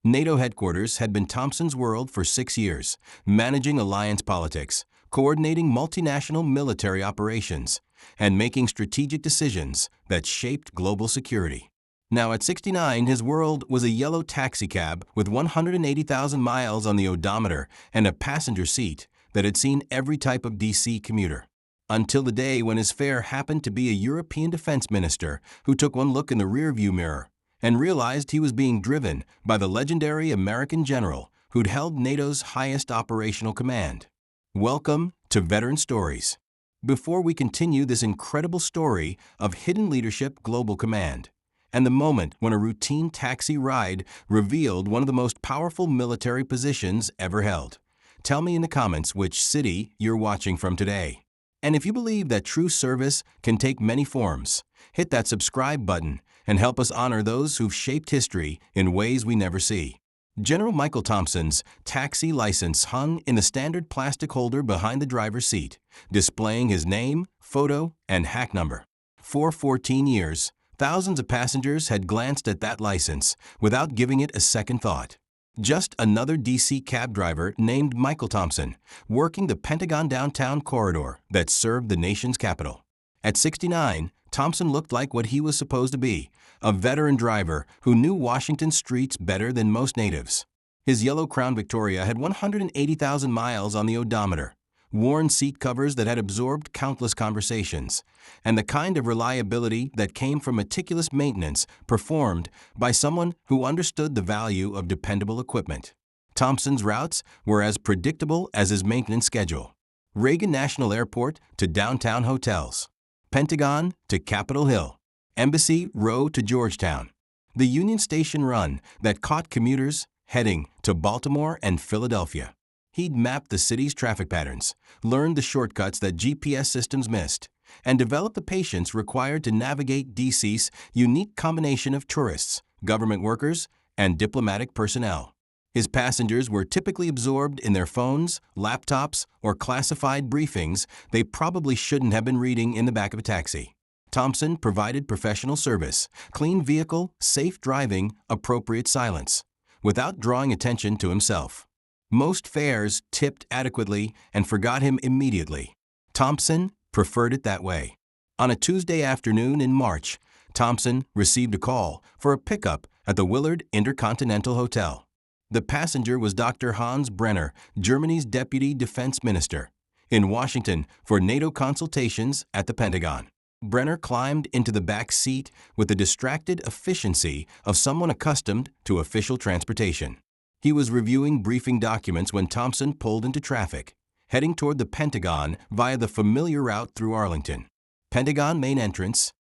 NATO headquarters had been Thompson's world for 6 years, managing alliance politics, coordinating multinational military operations, and making strategic decisions that shaped global security. Now at 69, his world was a yellow taxicab with 180,000 miles on the odometer and a passenger seat that had seen every type of D.C. commuter. Until the day when his fare happened to be a European defense minister who took one look in the rearview mirror and realized he was being driven by the legendary American general who'd held NATO's highest operational command. Welcome to Veteran Stories. Before we continue this incredible story of hidden leadership, global command, and the moment when a routine taxi ride revealed one of the most powerful military positions ever held, tell me in the comments which city you're watching from today. And if you believe that true service can take many forms, hit that subscribe button and help us honor those who've shaped history in ways we never see. General Michael Thompson's taxi license hung in the standard plastic holder behind the driver's seat, displaying his name, photo, and hack number. For 14 years, thousands of passengers had glanced at that license without giving it a second thought. Just another D.C. cab driver named Michael Thompson, working the Pentagon downtown corridor that served the nation's capital. At 69, Thompson looked like what he was supposed to be, a veteran driver who knew Washington streets better than most natives. His yellow Crown Victoria had 180,000 miles on the odometer, worn seat covers that had absorbed countless conversations, and the kind of reliability that came from meticulous maintenance performed by someone who understood the value of dependable equipment. Thompson's routes were as predictable as his maintenance schedule. Reagan National Airport to downtown hotels, Pentagon to Capitol Hill, Embassy Row to Georgetown. The Union Station run that caught commuters heading to Baltimore and Philadelphia. He'd mapped the city's traffic patterns, learned the shortcuts that GPS systems missed, and developed the patience required to navigate D.C.'s unique combination of tourists, government workers, and diplomatic personnel. His passengers were typically absorbed in their phones, laptops, or classified briefings they probably shouldn't have been reading in the back of a taxi. Thompson provided professional service, clean vehicle, safe driving, appropriate silence, without drawing attention to himself. Most fares tipped adequately and forgot him immediately. Thompson preferred it that way. On a Tuesday afternoon in March, Thompson received a call for a pickup at the Willard Intercontinental Hotel. The passenger was Dr. Hans Brenner, Germany's Deputy Defense Minister, in Washington for NATO consultations at the Pentagon. Brenner climbed into the back seat with the distracted efficiency of someone accustomed to official transportation. He was reviewing briefing documents when Thompson pulled into traffic, heading toward the Pentagon via the familiar route through Arlington. Pentagon main entrance?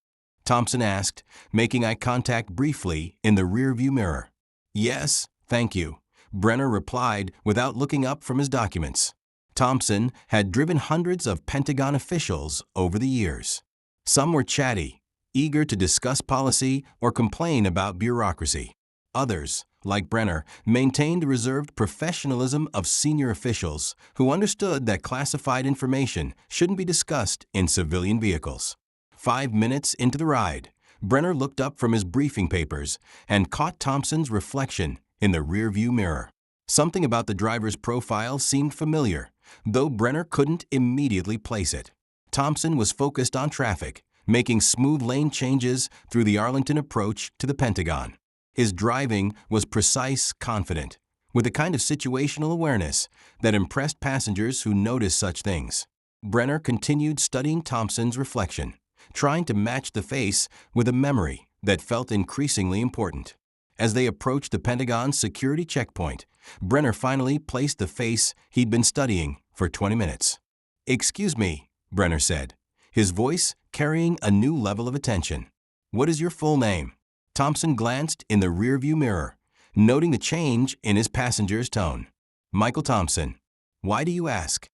Thompson asked, making eye contact briefly in the rearview mirror. Yes, thank you, Brenner replied without looking up from his documents. Thompson had driven hundreds of Pentagon officials over the years. Some were chatty, eager to discuss policy or complain about bureaucracy. Others, like Brenner, maintained the reserved professionalism of senior officials who understood that classified information shouldn't be discussed in civilian vehicles. 5 minutes into the ride, Brenner looked up from his briefing papers and caught Thompson's reflection in the rearview mirror. Something about the driver's profile seemed familiar, though Brenner couldn't immediately place it. Thompson was focused on traffic, making smooth lane changes through the Arlington approach to the Pentagon. His driving was precise, confident, with a kind of situational awareness that impressed passengers who noticed such things. Brenner continued studying Thompson's reflection, trying to match the face with a memory that felt increasingly important. As they approached the Pentagon's security checkpoint, Brenner finally placed the face he'd been studying for 20 minutes. "Excuse me," Brenner said, his voice carrying a new level of attention. "What is your full name?" Thompson glanced in the rearview mirror, noting the change in his passenger's tone. "Michael Thompson. Why do you ask?"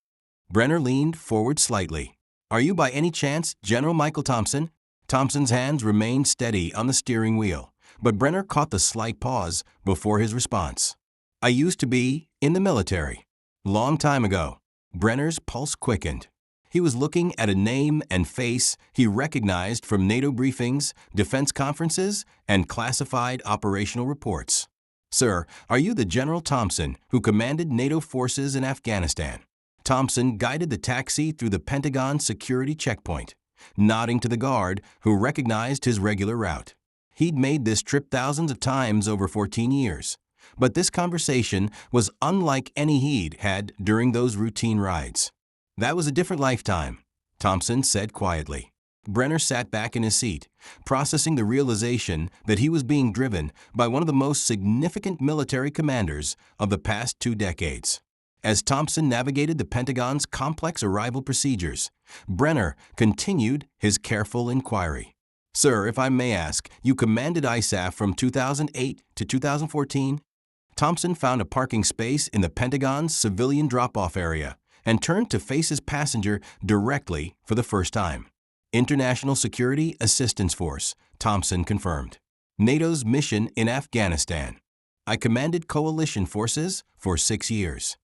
Brenner leaned forward slightly. "Are you by any chance General Michael Thompson?" Thompson's hands remained steady on the steering wheel, but Brenner caught the slight pause before his response. "I used to be in the military. Long time ago." Brenner's pulse quickened. He was looking at a name and face he recognized from NATO briefings, defense conferences, and classified operational reports. "Sir, are you the General Thompson who commanded NATO forces in Afghanistan?" Thompson guided the taxi through the Pentagon security checkpoint, nodding to the guard who recognized his regular route. He'd made this trip thousands of times over 14 years, but this conversation was unlike any he'd had during those routine rides. "That was a different lifetime," Thompson said quietly. Brenner sat back in his seat, processing the realization that he was being driven by one of the most significant military commanders of the past 2 decades. As Thompson navigated the Pentagon's complex arrival procedures, Brenner continued his careful inquiry. "Sir, if I may ask, you commanded ISAF from 2008 to 2014? Thompson found a parking space in the Pentagon's civilian drop-off area and turned to face his passenger directly for the first time. "International Security Assistance Force," Thompson confirmed. "NATO's mission in Afghanistan. I commanded coalition forces for 6 years."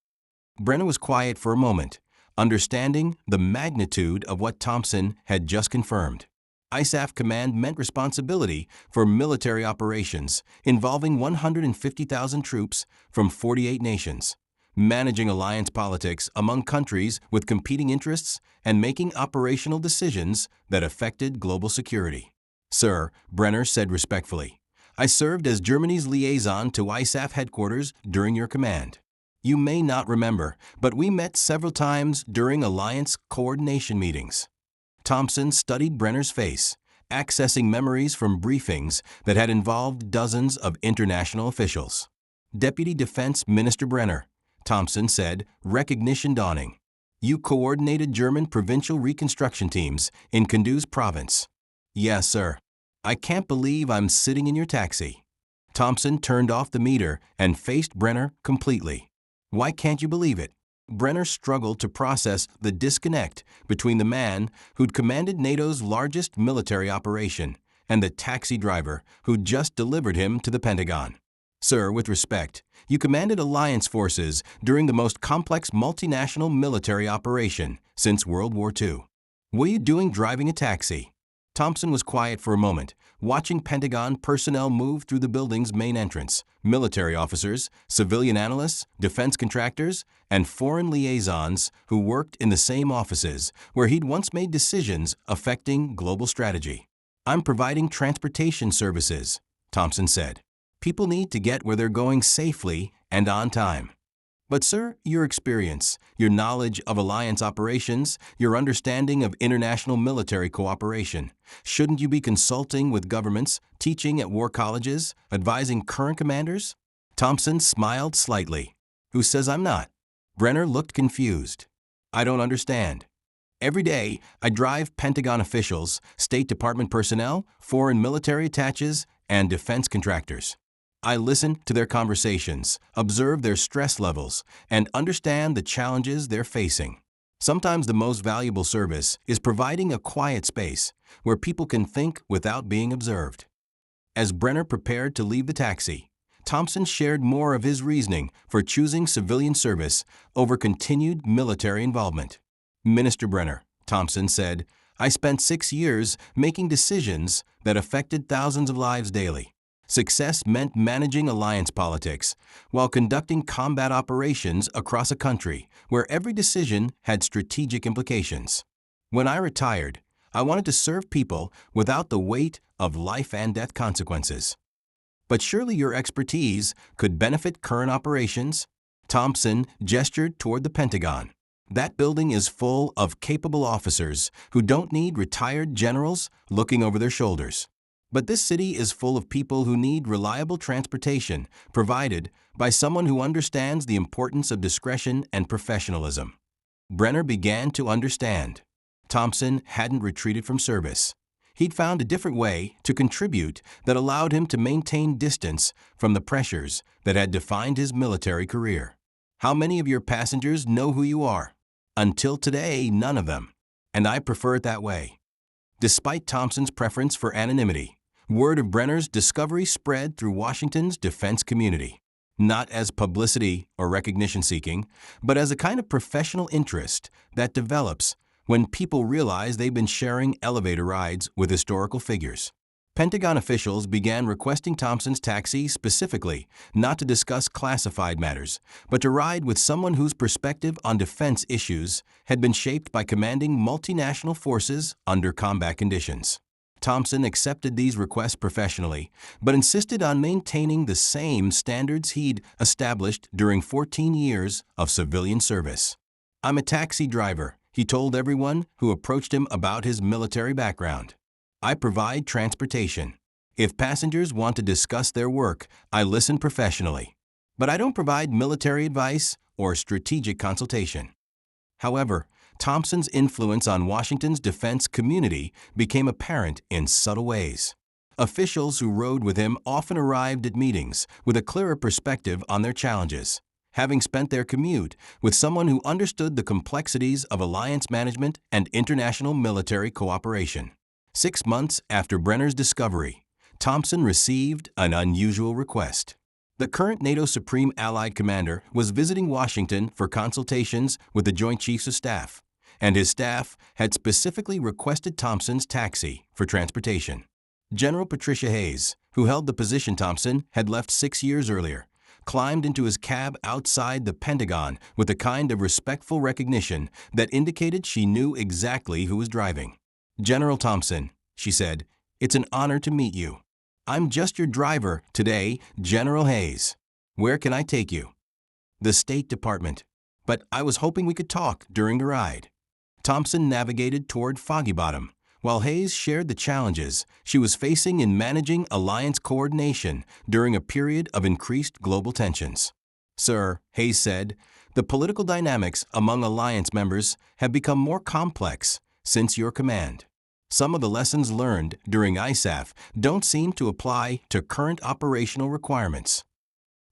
Brenner was quiet for a moment, understanding the magnitude of what Thompson had just confirmed. ISAF command meant responsibility for military operations involving 150,000 troops from 48 nations, managing alliance politics among countries with competing interests, and making operational decisions that affected global security. "Sir," Brenner said respectfully, "I served as Germany's liaison to ISAF headquarters during your command. You may not remember, but we met several times during alliance coordination meetings." Thompson studied Brenner's face, accessing memories from briefings that had involved dozens of international officials. "Deputy Defense Minister Brenner," Thompson said, recognition dawning. "You coordinated German provincial reconstruction teams in Kunduz province." "Yes, sir." "I can't believe I'm sitting in your taxi." Thompson turned off the meter and faced Brenner completely. "Why can't you believe it?" Brenner struggled to process the disconnect between the man who'd commanded NATO's largest military operation and the taxi driver who'd just delivered him to the Pentagon. "Sir, with respect, you commanded alliance forces during the most complex multinational military operation since World War II. What are you doing driving a taxi?" Thompson was quiet for a moment, watching Pentagon personnel move through the building's main entrance: military officers, civilian analysts, defense contractors, and foreign liaisons who worked in the same offices where he'd once made decisions affecting global strategy. "I'm providing transportation services," Thompson said. "People need to get where they're going safely and on time." "But sir, your experience, your knowledge of alliance operations, your understanding of international military cooperation, shouldn't you be consulting with governments, teaching at war colleges, advising current commanders?" Thompson smiled slightly. "Who says I'm not?" Brenner looked confused. "I don't understand." "Every day, I drive Pentagon officials, State Department personnel, foreign military attaches, and defense contractors. I listen to their conversations, observe their stress levels, and understand the challenges they're facing. Sometimes the most valuable service is providing a quiet space where people can think without being observed." As Brenner prepared to leave the taxi, Thompson shared more of his reasoning for choosing civilian service over continued military involvement. "Minister Brenner," Thompson said, "I spent 6 years making decisions that affected thousands of lives daily. Success meant managing alliance politics while conducting combat operations across a country where every decision had strategic implications. When I retired, I wanted to serve people without the weight of life and death consequences." "But surely your expertise could benefit current operations?" Thompson gestured toward the Pentagon. "That building is full of capable officers who don't need retired generals looking over their shoulders. But this city is full of people who need reliable transportation provided by someone who understands the importance of discretion and professionalism." Brenner began to understand. Thompson hadn't retreated from service. He'd found a different way to contribute that allowed him to maintain distance from the pressures that had defined his military career. "How many of your passengers know who you are?" "Until today, none of them. And I prefer it that way." Despite Thompson's preference for anonymity, word of Brenner's discovery spread through Washington's defense community, not as publicity or recognition seeking, but as a kind of professional interest that develops when people realize they've been sharing elevator rides with historical figures. Pentagon officials began requesting Thompson's taxi specifically not to discuss classified matters, but to ride with someone whose perspective on defense issues had been shaped by commanding multinational forces under combat conditions. Thompson accepted these requests professionally, but insisted on maintaining the same standards he'd established during 14 years of civilian service. "I'm a taxi driver," he told everyone who approached him about his military background. "I provide transportation. If passengers want to discuss their work, I listen professionally. But I don't provide military advice or strategic consultation." However, Thompson's influence on Washington's defense community became apparent in subtle ways. Officials who rode with him often arrived at meetings with a clearer perspective on their challenges, having spent their commute with someone who understood the complexities of alliance management and international military cooperation. 6 months after Brenner's discovery, Thompson received an unusual request. The current NATO Supreme Allied Commander was visiting Washington for consultations with the Joint Chiefs of Staff, and his staff had specifically requested Thompson's taxi for transportation. General Patricia Hayes, who held the position Thompson had left 6 years earlier, climbed into his cab outside the Pentagon with a kind of respectful recognition that indicated she knew exactly who was driving. "General Thompson," she said, "it's an honor to meet you. I'm just your driver today, General Hayes. Where can I take you?" "The State Department. But I was hoping we could talk during the ride." Thompson navigated toward Foggy Bottom, while Hayes shared the challenges she was facing in managing alliance coordination during a period of increased global tensions. "Sir," Hayes said, "the political dynamics among alliance members have become more complex since your command. Some of the lessons learned during ISAF don't seem to apply to current operational requirements."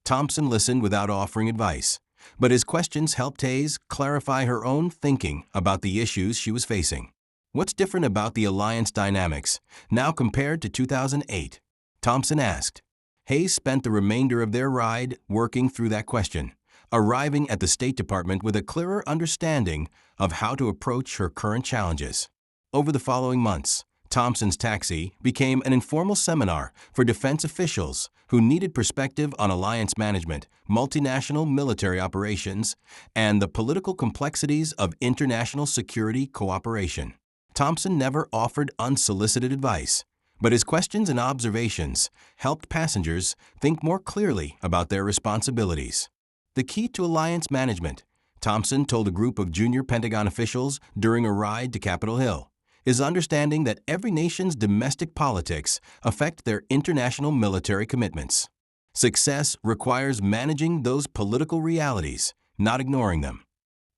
Thompson listened without offering advice, but his questions helped Hayes clarify her own thinking about the issues she was facing. "What's different about the alliance dynamics now compared to 2008? Thompson asked. Hayes spent the remainder of their ride working through that question, arriving at the State Department with a clearer understanding of how to approach her current challenges. Over the following months, Thompson's taxi became an informal seminar for defense officials who needed perspective on alliance management, multinational military operations, and the political complexities of international security cooperation. Thompson never offered unsolicited advice, but his questions and observations helped passengers think more clearly about their responsibilities. "The key to alliance management," Thompson told a group of junior Pentagon officials during a ride to Capitol Hill, "is understanding that every nation's domestic politics affect their international military commitments. Success requires managing those political realities, not ignoring them."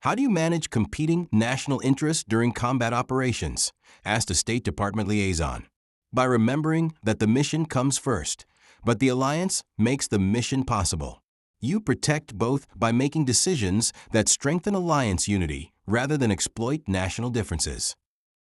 "How do you manage competing national interests during combat operations?" asked a State Department liaison. "By remembering that the mission comes first, but the alliance makes the mission possible. You protect both by making decisions that strengthen alliance unity rather than exploit national differences."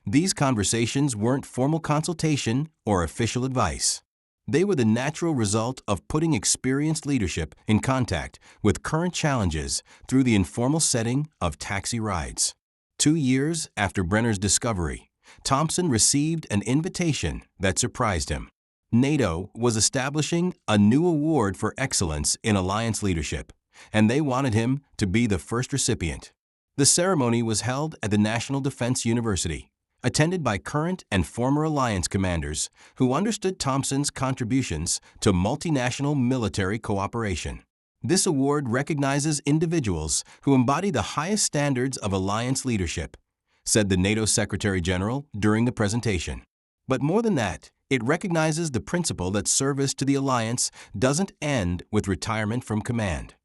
These conversations weren't formal consultation or official advice. They were the natural result of putting experienced leadership in contact with current challenges through the informal setting of taxi rides. 2 years after Brenner's discovery, Thompson received an invitation that surprised him. NATO was establishing a new award for excellence in alliance leadership, and they wanted him to be the first recipient. The ceremony was held at the National Defense University, attended by current and former alliance commanders who understood Thompson's contributions to multinational military cooperation. This award recognizes individuals who embody the highest standards of alliance leadership, said the NATO Secretary General during the presentation. But more than that, it recognizes the principle that service to the alliance doesn't end with retirement from command.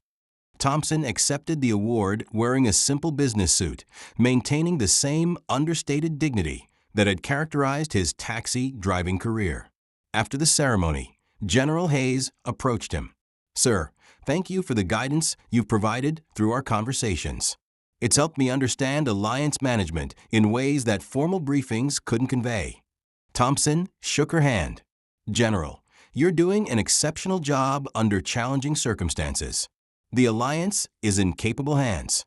Thompson accepted the award wearing a simple business suit, maintaining the same understated dignity that had characterized his taxi driving career. After the ceremony, General Hayes approached him. "Sir, thank you for the guidance you've provided through our conversations. It's helped me understand alliance management in ways that formal briefings couldn't convey." Thompson shook her hand. "General, you're doing an exceptional job under challenging circumstances. The alliance is in capable hands."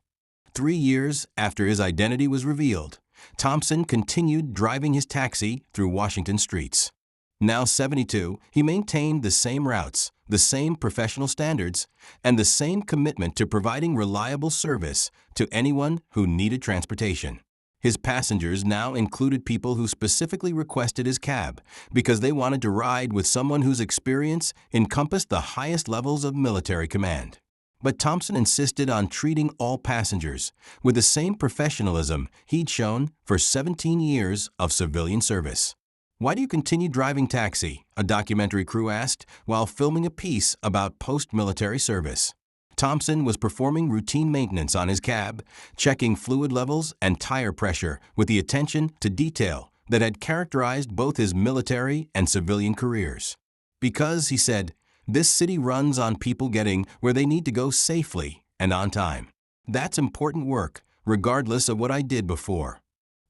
3 years after his identity was revealed, Thompson continued driving his taxi through Washington streets. Now 72, he maintained the same routes, the same professional standards, and the same commitment to providing reliable service to anyone who needed transportation. His passengers now included people who specifically requested his cab because they wanted to ride with someone whose experience encompassed the highest levels of military command. But Thompson insisted on treating all passengers with the same professionalism he'd shown for 17 years of civilian service. "Why do you continue driving taxi?" a documentary crew asked while filming a piece about post-military service. Thompson was performing routine maintenance on his cab, checking fluid levels and tire pressure with the attention to detail that had characterized both his military and civilian careers. Because, he said, "this city runs on people getting where they need to go safely and on time. That's important work, regardless of what I did before."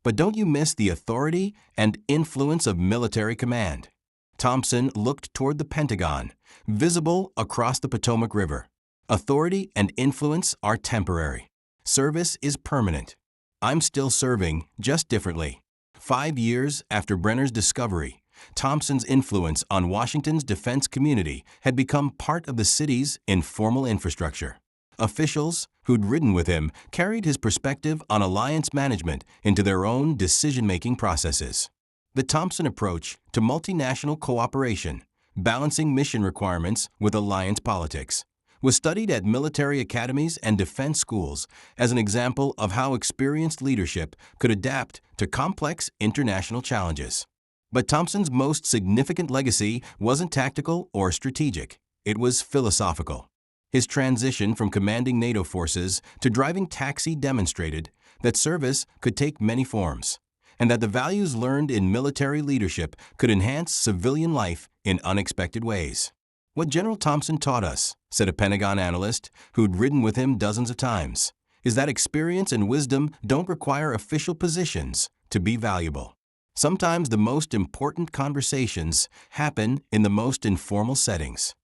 But don't you miss the authority and influence of military command? Thompson looked toward the Pentagon, visible across the Potomac River. Authority and influence are temporary. Service is permanent. I'm still serving, just differently. 5 years after Brenner's discovery, Thompson's influence on Washington's defense community had become part of the city's informal infrastructure. Officials who'd ridden with him carried his perspective on alliance management into their own decision-making processes. The Thompson approach to multinational cooperation, balancing mission requirements with alliance politics, was studied at military academies and defense schools as an example of how experienced leadership could adapt to complex international challenges. But Thompson's most significant legacy wasn't tactical or strategic. It was philosophical. His transition from commanding NATO forces to driving taxi demonstrated that service could take many forms, and that the values learned in military leadership could enhance civilian life in unexpected ways. "What General Thompson taught us," said a Pentagon analyst who'd ridden with him dozens of times, "is that experience and wisdom don't require official positions to be valuable. Sometimes the most important conversations happen in the most informal settings."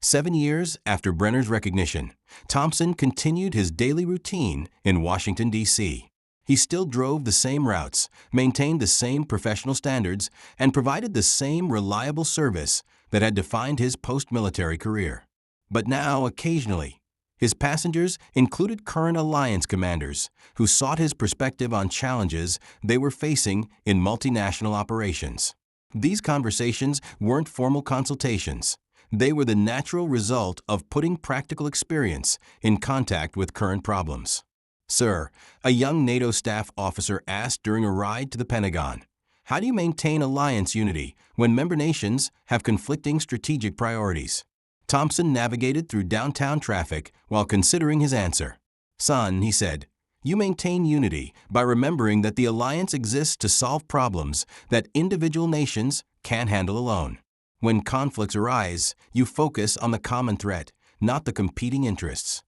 7 years after Brenner's recognition, Thompson continued his daily routine in Washington, D.C. He still drove the same routes, maintained the same professional standards, and provided the same reliable service that had defined his post-military career. But now, occasionally, his passengers included current alliance commanders who sought his perspective on challenges they were facing in multinational operations. These conversations weren't formal consultations. They were the natural result of putting practical experience in contact with current problems. "Sir," a young NATO staff officer asked during a ride to the Pentagon, "how do you maintain alliance unity when member nations have conflicting strategic priorities?" Thompson navigated through downtown traffic while considering his answer. "Son," he said, "you maintain unity by remembering that the alliance exists to solve problems that individual nations can't handle alone. When conflicts arise, you focus on the common threat, not the competing interests.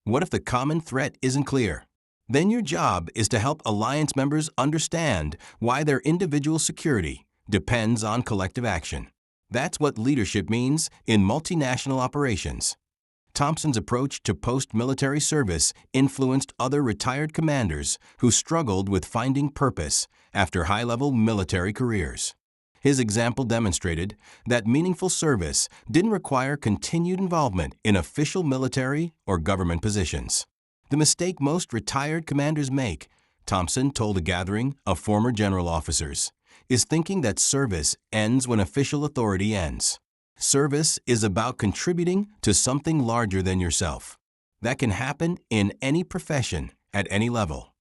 What if the common threat isn't clear? Then your job is to help alliance members understand why their individual security depends on collective action. That's what leadership means in multinational operations." Thompson's approach to post-military service influenced other retired commanders who struggled with finding purpose after high-level military careers. His example demonstrated that meaningful service didn't require continued involvement in official military or government positions. "The mistake most retired commanders make," Thompson told a gathering of former general officers, "is thinking that service ends when official authority ends. Service is about contributing to something larger than yourself. That can happen in any profession at any level."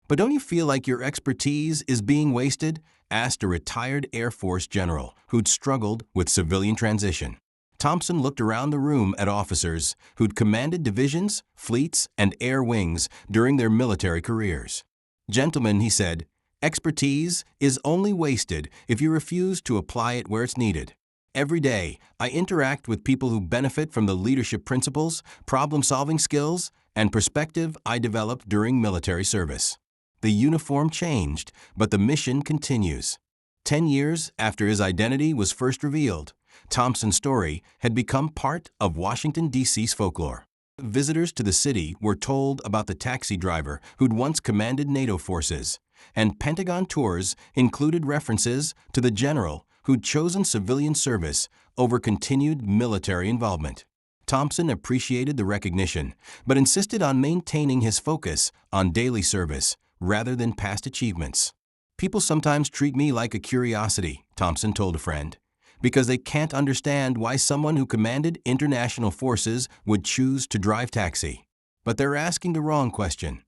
"But don't you feel like your expertise is being wasted?" asked a retired Air Force general who'd struggled with civilian transition. Thompson looked around the room at officers who'd commanded divisions, fleets, and air wings during their military careers. "Gentlemen," he said, "expertise is only wasted if you refuse to apply it where it's needed. Every day, I interact with people who benefit from the leadership principles, problem-solving skills, and perspective I developed during military service. The uniform changed, but the mission continues." 10 years after his identity was first revealed, Thompson's story had become part of Washington, D.C.'s folklore. Visitors to the city were told about the taxi driver who'd once commanded NATO forces, and Pentagon tours included references to the general who'd chosen civilian service over continued military involvement. Thompson appreciated the recognition, but insisted on maintaining his focus on daily service rather than past achievements. "People sometimes treat me like a curiosity," Thompson told a friend, "because they can't understand why someone who commanded international forces would choose to drive taxi. But they're asking the wrong question."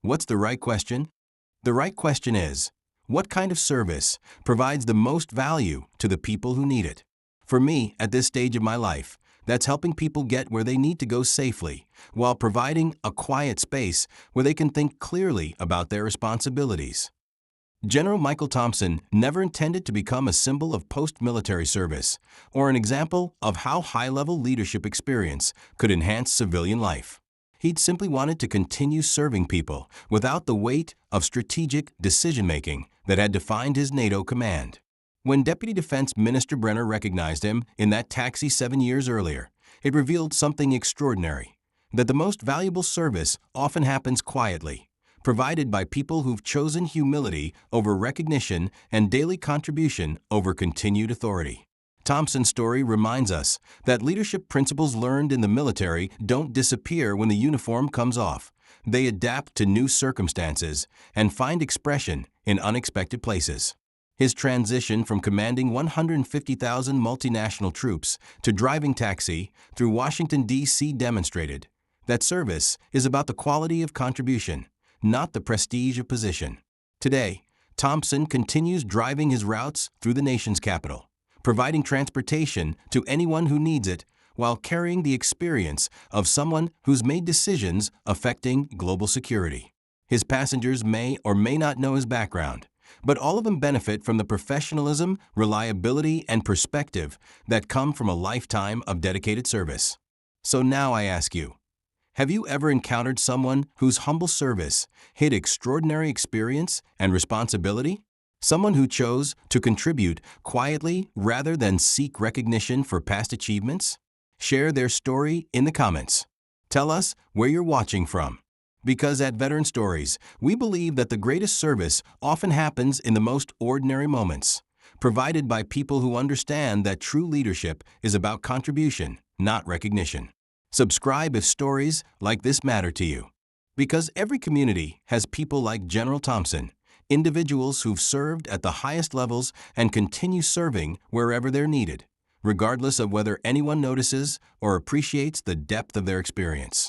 What's the right question? The right question is, what kind of service provides the most value to the people who need it? For me, at this stage of my life, that's helping people get where they need to go safely, while providing a quiet space where they can think clearly about their responsibilities. General Michael Thompson never intended to become a symbol of post-military service or an example of how high-level leadership experience could enhance civilian life. He'd simply wanted to continue serving people without the weight of strategic decision-making that had defined his NATO command. When Deputy Defense Minister Brenner recognized him in that taxi 7 years earlier, it revealed something extraordinary: that the most valuable service often happens quietly, provided by people who've chosen humility over recognition and daily contribution over continued authority. Thompson's story reminds us that leadership principles learned in the military don't disappear when the uniform comes off. They adapt to new circumstances and find expression in unexpected places. His transition from commanding 150,000 multinational troops to driving taxi through Washington, D.C. demonstrated that service is about the quality of contribution, not the prestige of position. Today, Thompson continues driving his routes through the nation's capital, providing transportation to anyone who needs it while carrying the experience of someone who's made decisions affecting global security. His passengers may or may not know his background, but all of them benefit from the professionalism, reliability, and perspective that come from a lifetime of dedicated service. So now I ask you, have you ever encountered someone whose humble service hid extraordinary experience and responsibility? Someone who chose to contribute quietly rather than seek recognition for past achievements? Share their story in the comments. Tell us where you're watching from. Because at Veteran Stories, we believe that the greatest service often happens in the most ordinary moments, provided by people who understand that true leadership is about contribution, not recognition. Subscribe if stories like this matter to you. Because every community has people like General Thompson, individuals who've served at the highest levels and continue serving wherever they're needed, regardless of whether anyone notices or appreciates the depth of their experience.